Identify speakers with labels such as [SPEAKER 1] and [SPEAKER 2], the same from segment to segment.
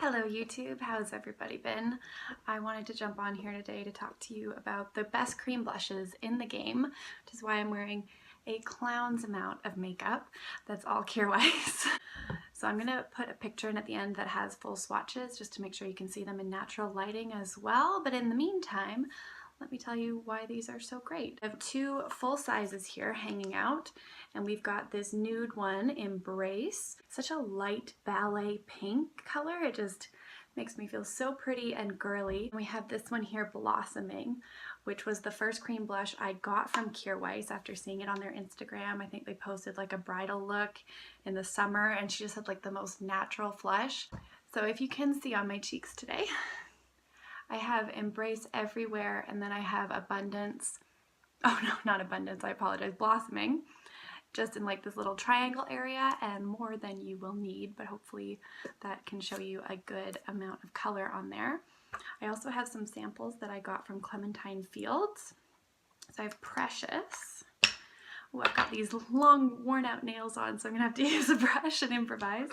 [SPEAKER 1] Hello YouTube, how's everybody been? I wanted to jump on here today to talk to you about the best cream blushes in the game, which is why I'm wearing a clown's amount of makeup. That's all Kjaer Weis. So I'm gonna put a picture in at the end that has full swatches just to make sure you can see them in natural lighting as well. But in the meantime, let me tell you why these are so great. I have two full sizes here hanging out, and we've got this nude one, Embrace. Such a light ballet pink color. It just makes me feel so pretty and girly. And we have this one here, Blossoming, which was the first cream blush I got from Kjaer Weis after seeing it on their Instagram. I think they posted like a bridal look in the summer, and she just had like the most natural flush. So if you can see on my cheeks today, I have Embrace everywhere, and then I have Abundance, oh no, not Abundance, I apologize, Blossoming, just in like this little triangle area, and more than you will need, but hopefully that can show you a good amount of color on there. I also have some samples that I got from Clementine Fields. So I have Precious. Oh, I've got these long worn out nails on, so I'm gonna have to use a brush and improvise.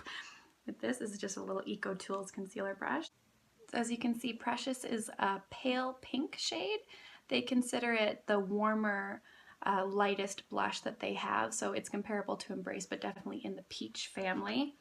[SPEAKER 1] But this is just a little Eco Tools concealer brush. As you can see, Precious is a pale pink shade. They consider it the warmer, lightest blush that they have, so it's comparable to Embrace, but definitely in the peach family.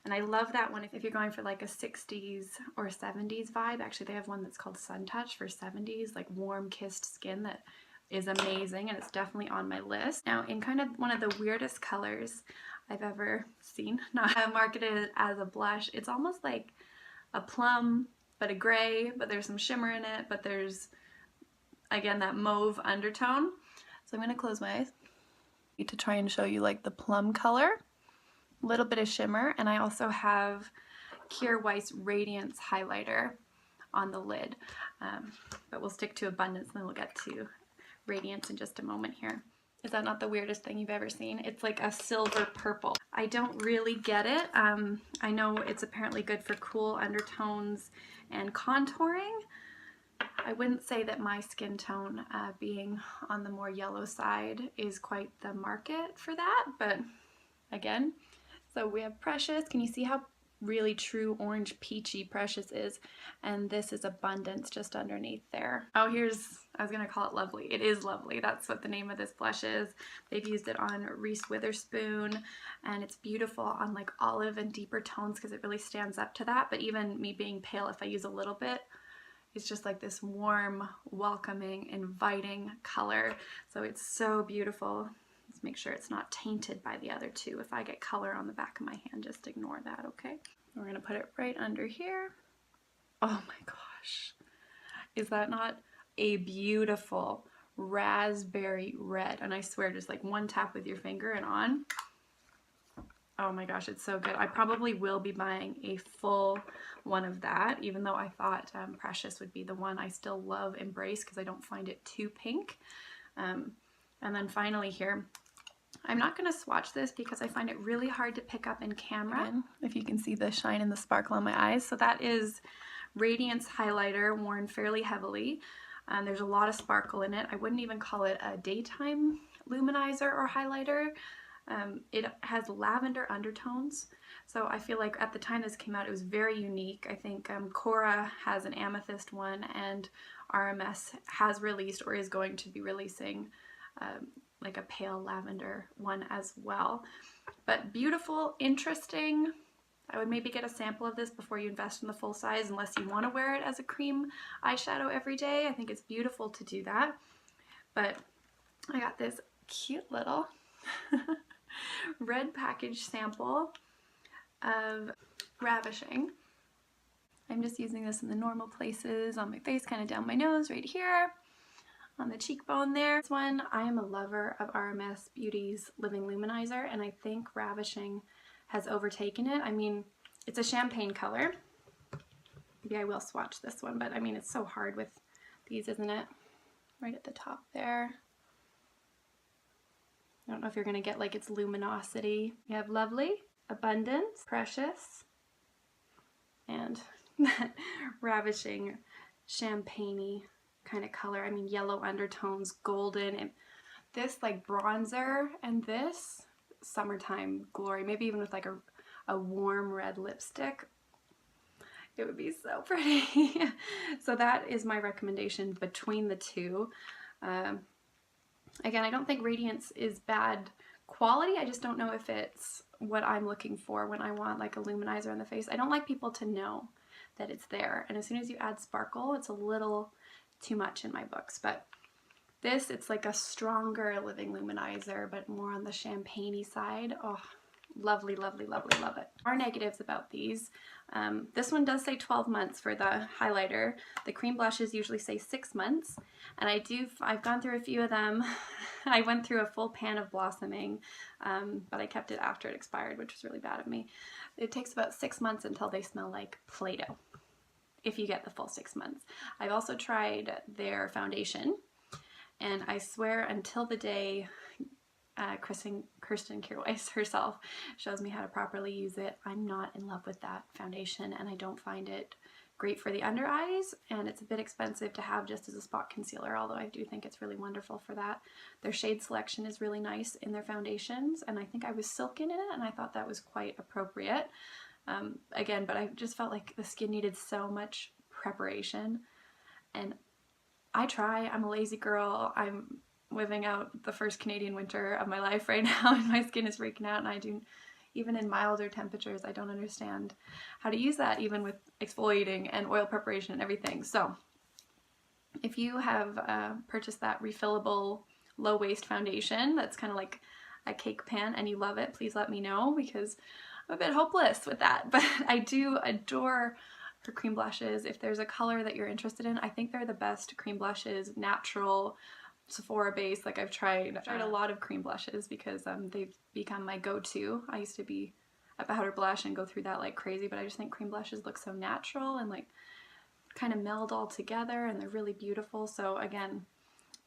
[SPEAKER 1] And I love that one if you're going for like a 60s or 70s vibe. Actually, they have one that's called Sun Touch for 70s, like warm kissed skin, that is amazing, and it's definitely on my list. Now, in kind of one of the weirdest colors I've ever seen, not marketed as a blush, it's almost like a plum, but a gray, but there's some shimmer in it, but there's, again, that mauve undertone. So I'm gonna close my eyes to try and show you like the plum color, a little bit of shimmer, and I also have Kjaer Weis Radiance highlighter on the lid. But we'll stick to Abundance, and then we'll get to Radiance in just a moment here. Is that not the weirdest thing you've ever seen? It's like a silver purple. I don't really get it. I know it's apparently good for cool undertones and contouring. I wouldn't say that my skin tone, being on the more yellow side, is quite the market for that, but again. So we have Precious. Can you see how really true orange peachy Precious is? And this is Abundance just underneath there. Oh, I was gonna call it Lovely. It is Lovely. That's what the name of this blush is. They've used it on Reese Witherspoon, and it's beautiful on like olive and deeper tones because it really stands up to that. But even me being pale, if I use a little bit, it's just like this warm, welcoming, inviting color. So it's so beautiful. Let's make sure it's not tainted by the other two. If I get color on the back of my hand, just ignore that, okay? We're gonna put it right under here. Oh my gosh. Is that not a beautiful raspberry red? And I swear, just like one tap with your finger and on. Oh my gosh, it's so good. I probably will be buying a full one of that, even though I thought Precious would be the one. I still love Embrace because I don't find it too pink. And then finally here, I'm not going to swatch this because I find it really hard to pick up in camera. Again, if you can see the shine and the sparkle on my eyes. So that is Radiance highlighter, worn fairly heavily. There's a lot of sparkle in it. I wouldn't even call it a daytime luminizer or highlighter. It has lavender undertones, so I feel like at the time this came out it was very unique. I think Cora has an amethyst one, and RMS has released or is going to be releasing like a pale lavender one as well. But beautiful, interesting. I would maybe get a sample of this before you invest in the full size, unless you want to wear it as a cream eyeshadow every day. I think it's beautiful to do that. But I got this cute little red package sample of Ravishing. I'm just using this in the normal places on my face, kind of down my nose, right here, on the cheekbone there. This one, I am a lover of RMS Beauty's Living Luminizer, and I think Ravishing has overtaken it. I mean, it's a champagne color. Maybe I will swatch this one, but I mean, it's so hard with these, isn't it? Right at the top there. I don't know if you're gonna get like its luminosity. We have Lovely, Abundance, Precious, and Ravishing champagne-y kind of color. I mean, yellow undertones, golden, and this like bronzer, and this summertime glory, maybe even with like a warm red lipstick. It would be so pretty. So that is my recommendation between the two. Again, I don't think Radiance is bad quality. I just don't know if it's what I'm looking for when I want like a luminizer on the face. I don't like people to know that it's there. And as soon as you add sparkle, it's a little too much in my books. But this, it's like a stronger living luminizer, but more on the champagne-y side. Oh, lovely, lovely, lovely, love it. Our negatives about these. This one does say 12 months for the highlighter. The cream blushes usually say 6 months. And I've gone through a few of them. I went through a full pan of Blossoming, but I kept it after it expired, which was really bad of me. It takes about 6 months until they smell like Play-Doh, if you get the full 6 months. I've also tried their foundation, and I swear until the day Kjaer Weis herself shows me how to properly use it, I'm not in love with that foundation, and I don't find it great for the under eyes, and it's a bit expensive to have just as a spot concealer, although I do think it's really wonderful for that. Their shade selection is really nice in their foundations, and I think I was silken in it, and I thought that was quite appropriate. Again, but I just felt like the skin needed so much preparation, and I'm a lazy girl. I'm living out the first Canadian winter of my life right now, and my skin is freaking out, and even in milder temperatures, I don't understand how to use that, even with exfoliating and oil preparation and everything. So if you have purchased that refillable low waist foundation that's kind of like a cake pan and you love it, please let me know, because I'm a bit hopeless with that. But I do adore her cream blushes. If there's a color that you're interested in, I think they're the best cream blushes, natural, Sephora base. Like I've tried a lot of cream blushes because they've become my go-to. I used to be a powder blush and go through that like crazy, but I just think cream blushes look so natural and like kind of meld all together, and they're really beautiful. So again,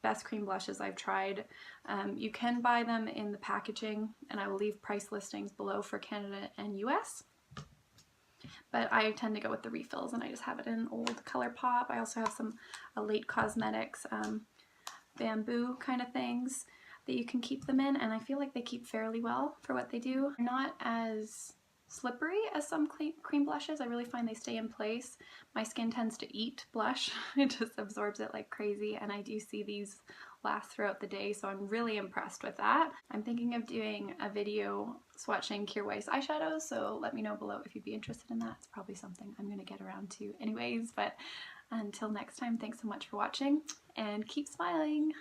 [SPEAKER 1] best cream blushes I've tried. You can buy them in the packaging, and I will leave price listings below for Canada and US. But I tend to go with the refills, and I just have it in old ColourPop. I also have some Late Cosmetics bamboo kind of things that you can keep them in, and I feel like they keep fairly well for what they do. They're not as slippery as some cream blushes. I really find they stay in place. My skin tends to eat blush. It just absorbs it like crazy, and I do see these last throughout the day, so I'm really impressed with that. I'm thinking of doing a video swatching Kjaer Weis eyeshadows, so let me know below if you'd be interested in that. It's probably something I'm going to get around to anyways, but until next time, thanks so much for watching, and keep smiling!